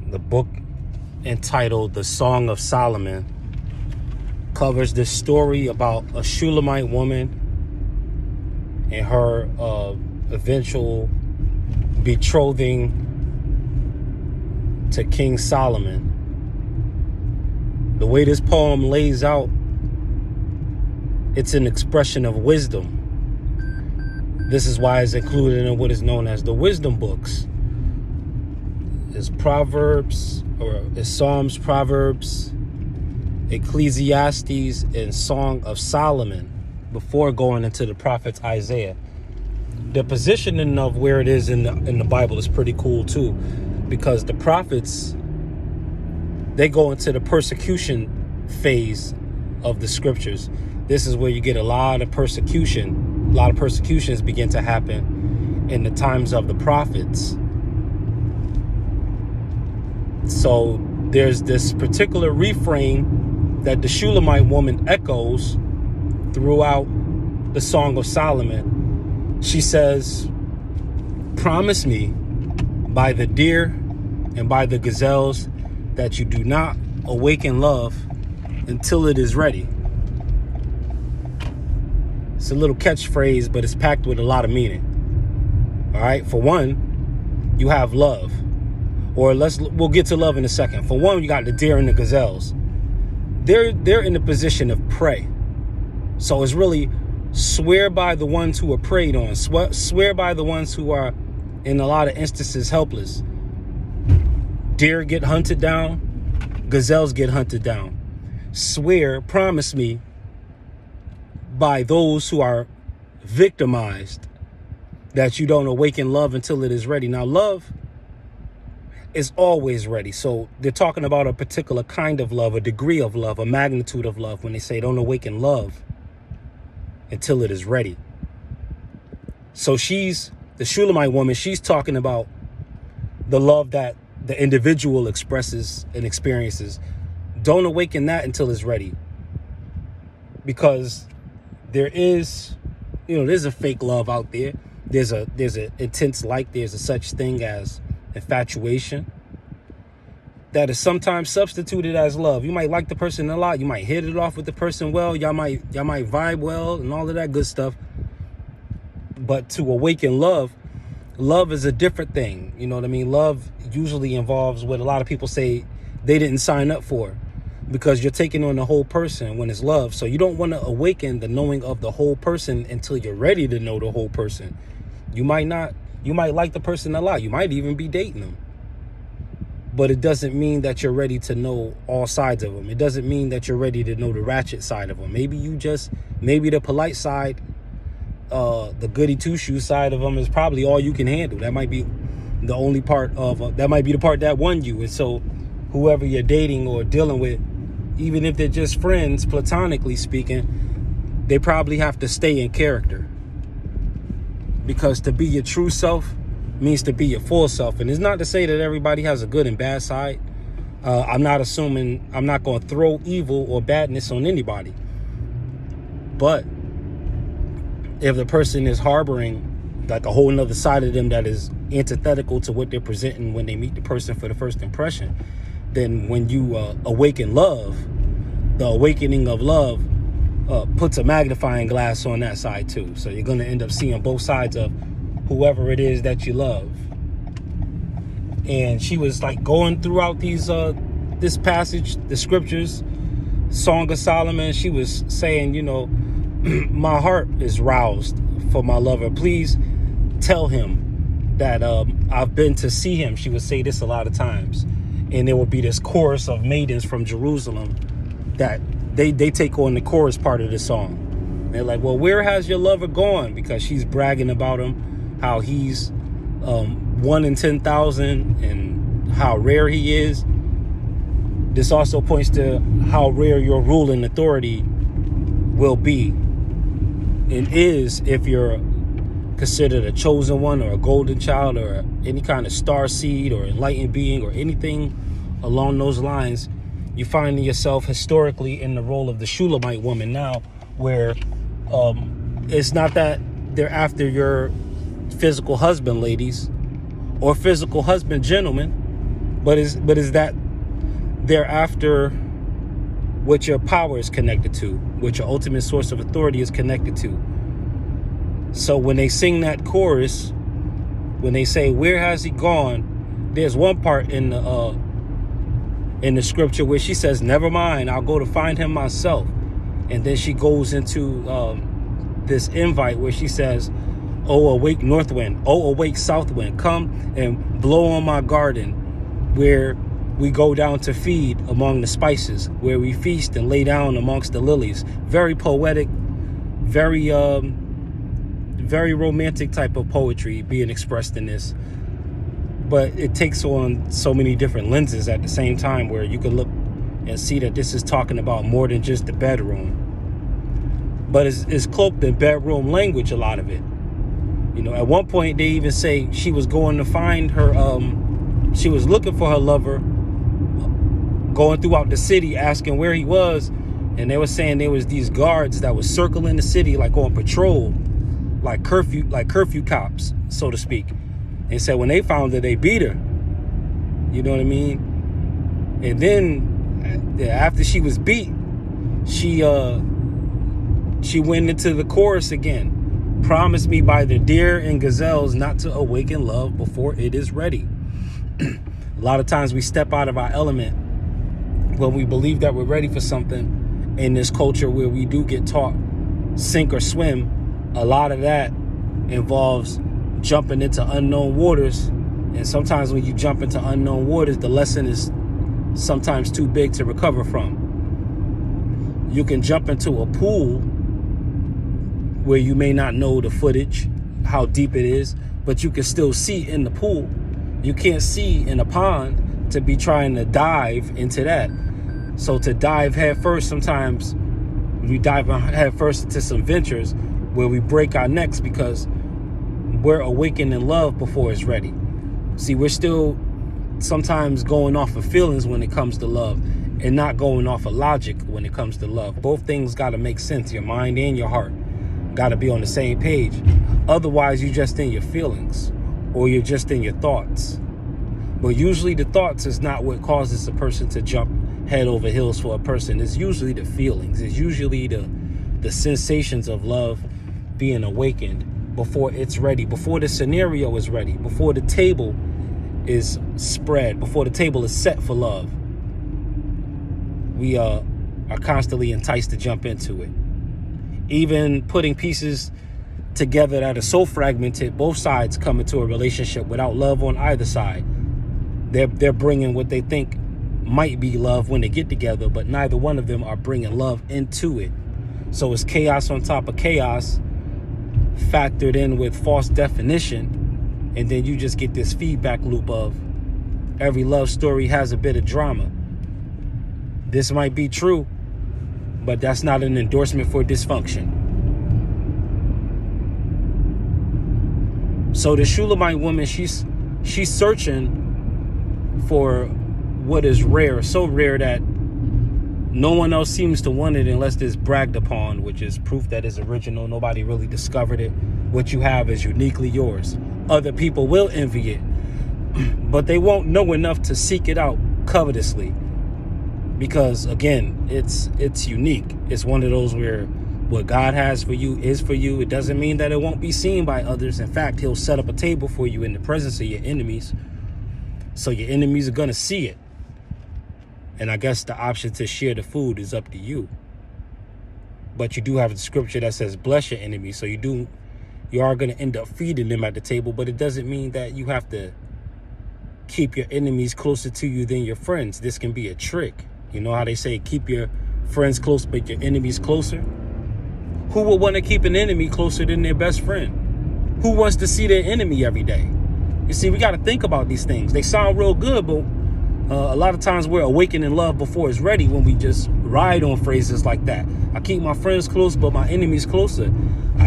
The book entitled The Song of Solomon covers this story about a Shulamite woman and her eventual betrothing to King Solomon. The way this poem lays out, it's an expression of wisdom. This is why it's included in what is known as the wisdom books. It's Proverbs, or it's Psalms, Proverbs, Ecclesiastes, and Song of Solomon before going into the prophets Isaiah. The positioning of where it is in the Bible is pretty cool too, because the prophets, they go into the persecution phase of the scriptures. This is where you get a lot of persecution. A lot of persecutions begin to happen in the times of the prophets. So there's this particular refrain that the Shulamite woman echoes throughout the Song of Solomon. She says, "Promise me by the deer and by the gazelles that you do not awaken love until it is ready." It's a little catchphrase, but it's packed with a lot of meaning. All right. For one, you have love, or we'll get to love in a second. For one, you got the deer and the gazelles. They're in the position of prey. So it's really swear by the ones who are preyed on. Swear by the ones who are, in a lot of instances, helpless. Deer get hunted down. Gazelles get hunted down. Swear, promise me, by those who are victimized, that you don't awaken love until it is ready. Now, love is always ready. So they're talking about a particular kind of love, a degree of love, a magnitude of love when they say don't awaken love until it is ready. So she's the Shulamite woman. She's talking about the love that the individual expresses and experiences. Don't awaken that until it's ready, because there's a fake love out there. There's an intense like. There's a such thing as infatuation that is sometimes substituted as love. You might like the person a lot. You might hit it off with the person well. Y'all might vibe well and all of that good stuff. But to awaken love is a different thing. You know what I mean? Love usually involves what a lot of people say they didn't sign up for, because you're taking on the whole person when it's love. So you don't want to awaken the knowing of the whole person until you're ready to know the whole person. You might like the person a lot. You might even be dating them. But it doesn't mean that you're ready to know all sides of them. It doesn't mean that you're ready to know the ratchet side of them. Maybe the polite side, the goody two-shoes side of them is probably all you can handle. That might be the only part of, that might be the part that won you. And so whoever you're dating or dealing with, even if they're just friends, platonically speaking, they probably have to stay in character. Because to be your true self means to be your full self. And it's not to say that everybody has a good and bad side. I'm not going to throw evil or badness on anybody. But if the person is harboring like a whole nother side of them that is antithetical to what they're presenting when they meet the person for the first impression, then when you awaken love, the awakening of love puts a magnifying glass on that side too. So you're going to end up seeing both sides of whoever it is that you love. And she was like going throughout this passage, the scriptures, Song of Solomon. She was saying, my heart is roused for my lover. Please tell him that I've been to see him. She would say this a lot of times. And there would be this chorus of maidens from Jerusalem that they take on the chorus part of the song. They're like, well, where has your lover gone? Because she's bragging about him, how he's 1 in 10,000 and how rare he is. This also points to how rare your rule and authority will be and is if you're considered a chosen one or a golden child or any kind of star seed or enlightened being or anything along those lines. You find yourself historically in the role of the Shulamite woman now, where it's not that they're after your physical husband, ladies, or physical husband, gentlemen. But is that thereafter what your power is connected to, what your ultimate source of authority is connected to? So when they sing that chorus, when they say, "Where has he gone?" There's one part in the scripture where she says, "Never mind, I'll go to find him myself." And then she goes into this invite where she says, "Oh, awake north wind, oh, awake south wind, come and blow on my garden, where we go down to feed among the spices, where we feast and lay down amongst the lilies." Very poetic, very romantic type of poetry being expressed in this. But it takes on so many different lenses at the same time, where you can look and see that this is talking about more than just the bedroom. But it's cloaked in bedroom language, a lot of it. You know, at one point they even say she was going to find her, she was looking for her lover, going throughout the city asking where he was. And they were saying there was these guards that was circling the city like on patrol, like curfew cops, so to speak. And said when they found her, they beat her. You know what I mean? And then after she was beat, she went into the chorus again. "Promise me by the deer and gazelles not to awaken love before it is ready." A lot of times we step out of our element when we believe that we're ready for something. In this culture where we do get taught sink or swim, a lot of that involves jumping into unknown waters. And sometimes when you jump into unknown waters, the lesson is sometimes too big to recover from. You can jump into a pool where you may not know the footage, how deep it is, but you can still see in the pool. You can't see in a pond to be trying to dive into that. So to dive head first, sometimes we dive head first into some ventures where we break our necks because we're awakened in love before it's ready. See, we're still sometimes going off of feelings when it comes to love and not going off of logic when it comes to love. Both things got to make sense. Your mind and your heart got to be on the same page. Otherwise, you're just in your feelings or you're just in your thoughts. But usually the thoughts is not what causes a person to jump head over heels for a person. It's usually the feelings. It's usually the sensations of love being awakened before it's ready, before the scenario is ready, before the table is spread, before the table is set for love. We are constantly enticed to jump into it. Even putting pieces together that are so fragmented, both sides come into a relationship without love on either side. They're bringing what they think might be love when they get together, but neither one of them are bringing love into it. So it's chaos on top of chaos, factored in with false definition, and then you just get this feedback loop of every love story has a bit of drama. This might be true, but that's not an endorsement for dysfunction. So the Shulamite woman, she's searching for what is rare, so rare that no one else seems to want it unless it's bragged upon, which is proof that it's original. Nobody really discovered it. What you have is uniquely yours. Other people will envy it, but they won't know enough to seek it out covetously, because again, it's unique. It's one of those where what God has for you is for you. It doesn't mean that it won't be seen by others. In fact, he'll set up a table for you in the presence of your enemies. So your enemies are going to see it. And I guess the option to share the food is up to you. But you do have the scripture that says, bless your enemies. So you are going to end up feeding them at the table. But it doesn't mean that you have to keep your enemies closer to you than your friends. This can be a trick. You know how they say, keep your friends close, but your enemies closer? Who would want to keep an enemy closer than their best friend? Who wants to see their enemy every day? You see, we got to think about these things. They sound real good, but a lot of times we're awakening love before it's ready when we just ride on phrases like that. I keep my friends close, but my enemies closer.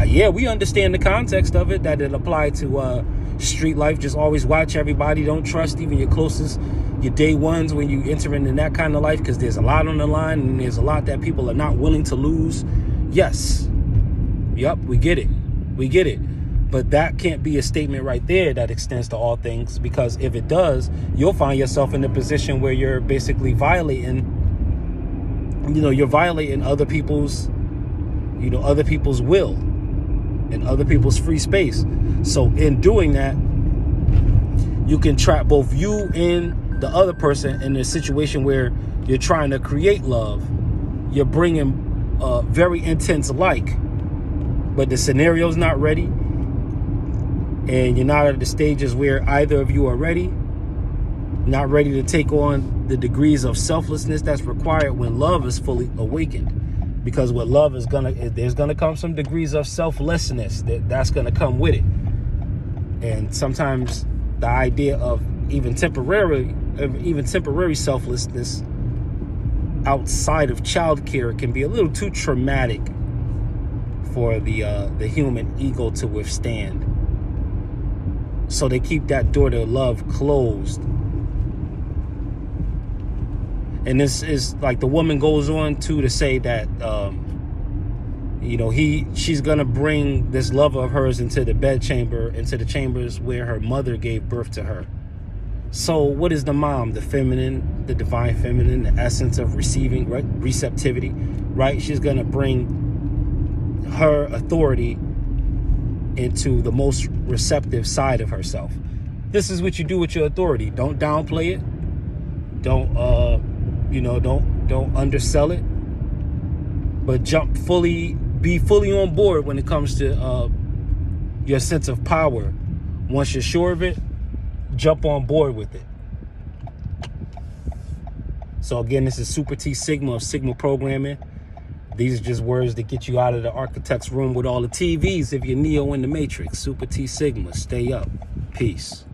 Yeah, we understand the context of it, that it applied to street life. Just always watch everybody. Don't trust even your closest, your day ones when you enter into that kind of life, because there's a lot on the line and there's a lot that people are not willing to lose. Yes. Yep, we get it. We get it. But that can't be a statement right there that extends to all things, because if it does, you'll find yourself in a position where you're basically violating, you're violating other people's will and other people's free space. So in doing that, you can trap both you and the other person in a situation where you're trying to create love. You're bringing very intense but the scenario's not ready, and you're not at the stages where either of you are ready, not ready to take on the degrees of selflessness that's required when love is fully awakened. Because with love there's gonna come some degrees of selflessness that's gonna come with it. And sometimes the idea of even temporary selflessness outside of childcare can be a little too traumatic for the human ego to withstand. So they keep that door to love closed. And this is like, the woman goes on to say that she's gonna bring this lover of hers into the chambers where her mother gave birth to her. So what is the mom? The feminine, the divine feminine, the essence of receiving, right? Receptivity, right? She's gonna bring her authority into the most receptive side of herself. This is what you do with your authority. Don't downplay it. Don't undersell it, but be fully on board when it comes to your sense of power. Once you're sure of it, jump on board with it. So again, this is Super T Sigma of Sigma Programming. These are just words that get you out of the architect's room with all the TVs if you're Neo in the Matrix. Super T Sigma, stay up. Peace.